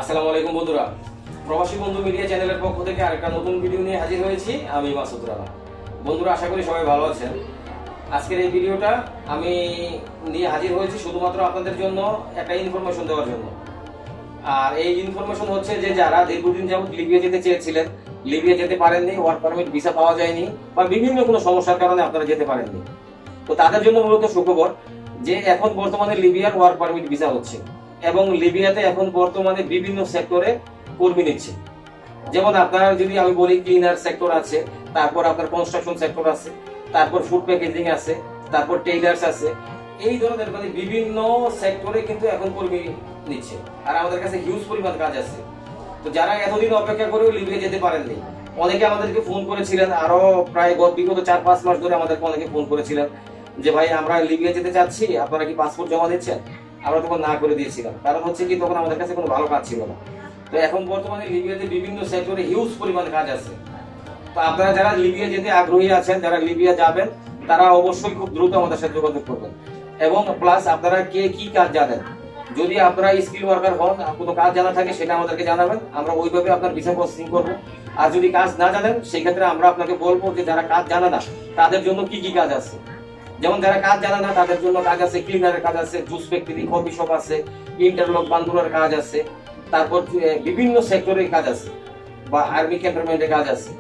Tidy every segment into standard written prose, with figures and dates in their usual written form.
আসসালামু আলাইকুম বন্ধুরা, প্রবাসী বন্ধু মিডিয়া চ্যানেলের পক্ষ থেকে আরেকটা নতুন ভিডিও নিয়ে হাজির হয়েছি। আমি মাসুদ রানা। বন্ধুরা, আশা করি সবাই ভালো আছেন। আজকের এই ভিডিওটা আমি নিয়ে হাজির হয়েছি শুধুমাত্র আপনাদের জন্য একটা ইনফরমেশন দেওয়ার জন্য। আর এই ইনফরমেশন হচ্ছে যে যারা দীর্ঘদিন যাবত লিবিয়া যেতে চেয়েছিলেন, লিবিয়া যেতে পারেননি, ওয়ার্ক পারমিট ভিসা পাওয়া যায়নি বা বিভিন্ন কোনো সমস্যার কারণে আপনারা যেতে পারেননি, তো তাদের জন্য মূলত সুখবর যে এখন বর্তমানে লিবিয়ার ওয়ার্ক পারমিট ভিসা হচ্ছে এবং লিবিয়াতে এখন বর্তমানে বিভিন্ন সেক্টরে কর্মী নিচ্ছে। যেমন আপনার যদি আমি বলি, ক্লিনার সেক্টর আছে, তারপর আপনার কনস্ট্রাকশন সেক্টর আছে, তারপর ফুড প্যাকেজিং আছে, তারপর টেইলার্স আছে। এই ধরনের মানে বিভিন্ন সেক্টরে কিন্তু এখন কর্মী নিচ্ছে। আর আমাদের কাছে হিউজ পরিমাণ কাজ আছে। তো যারা এতদিন অপেক্ষা করেও লিবিয়া যেতে পারেননি, অনেকে আমাদেরকে ফোন করেছিলেন, আরো প্রায় বিগত 4-5 মাস ধরে আমাদেরকে অনেকে ফোন করেছিলেন যে ভাই আমরা লিবিয়া যেতে চাচ্ছি, আপনারা কি পাসপোর্ট জমা দিচ্ছেন? আমরা তখন না করে দিয়েছিলাম, কারণ হচ্ছে কি তখন আমাদের কাছে কোনো ভালো কাজ ছিল না। তো এখন বর্তমানে লিবিয়াতে বিভিন্ন সেক্টরে হিউজ পরিমাণ কাজ আছে। তো আপনারা যারা লিবিয়া যেতে আগ্রহী আছেন, যারা লিবিয়া যাবেন, তারা অবশ্যই খুব দ্রুত আমাদের সাথে যোগাযোগ করবেন। এবং প্লাস আপনারা কে কি কাজ জানেন, যদি আপনারা স্কিল ওয়ার্কার হন, কোনো কাজ জানা থাকে সেটা আমাদেরকে জানাবেন, আমরা ওইভাবে আপনার ভিসা প্রসেসিং করবো। আর যদি কাজ না জানেন, সেই ক্ষেত্রে আমরা আপনাকে বলবো যে যারা কাজ জানে না তাদের জন্য কি কি কাজ আছে। যেমন যারা কাজ জানে না তাদের জন্য কাজ আছে, ক্লিনারের কাজ আছে, জুস ফ্যাক্টরি, কফি শপ আছে, ইন্টারলক বান্ধুরার কাজ আছে, তারপর বিভিন্ন সেক্টরের কাজ আছে, বা আর্মি ক্যান্টনমেন্টের কাজ আছে।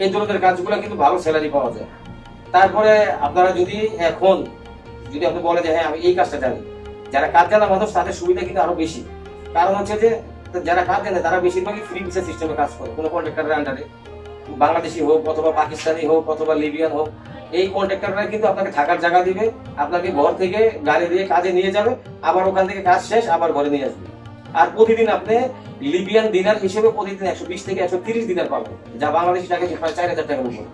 এই ধরনের কাজগুলো কিন্তু ভালো স্যালারি পাওয়া যায়। তারপরে আপনারা যদি এখন যদি আপনি বলে যে হ্যাঁ আমি এই কাজটা জানি, যারা কাজ জানা মানুষ তাদের সুবিধা কিন্তু আরো বেশি। কারণ হচ্ছে যে যারা কাজ জানে তারা বেশিরভাগই ফ্রি ভিসা সিস্টেমে কাজ করে, কোনো কন্ট্রাক্টরের আন্ডারে, বাংলাদেশি হোক অথবা পাকিস্তানি হোক অথবা লিবিয়ান হোক। এই কন্ট্রাক্টররা কিন্তু আপনাকে থাকার জায়গা দিবে, আপনাকে ঘর থেকে গাড়ি দিয়ে কাজে নিয়ে যাবে, আবার ওখান থেকে কাজ শেষ আবার ঘরে নিয়ে আসবে। আর প্রতিদিন আপনি লিবিয়ান দিনার হিসেবে প্রতিদিন 120 থেকে 130 দিনার পাবেন, যা বাংলাদেশি টাকা প্রায় 4000 টাকার উপর।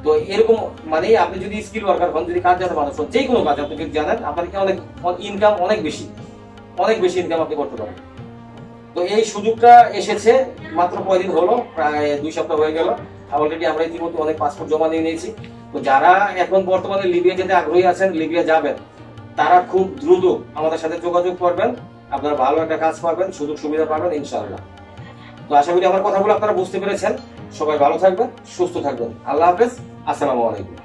তো এরকম মানে আপনি যদি স্কিল ওয়ার্কার হন, যদি কাজ জানা মানুষ হন, যে কোনো কাজ আপনি যদি জানেন, আপনার কি অনেক ইনকাম অনেক বেশি ইনকাম আপনি করতে পারেন। তো এই সুযোগটা এসেছে মাত্র কয়দিন হলো, প্রায় 2 সপ্তাহ হয়ে গেল। অলরেডি আমরা ইতিমধ্যে অনেক পাসপোর্ট জমা নিয়ে নিয়েছি। তো যারা এখন বর্তমানে লিবিয়া যেতে আগ্রহী আছেন, লিবিয়া যাবেন, তারা খুব দ্রুত আমাদের সাথে যোগাযোগ করবেন। আপনারা ভালো একটা কাজ পাবেন, সুযোগ সুবিধা পাবেন ইনশাআল্লাহ। তো আশা করি আমার কথাগুলো আপনারা বুঝতে পেরেছেন। সবাই ভালো থাকবেন, সুস্থ থাকবেন। আল্লাহ হাফেজ, আসসালামু আলাইকুম।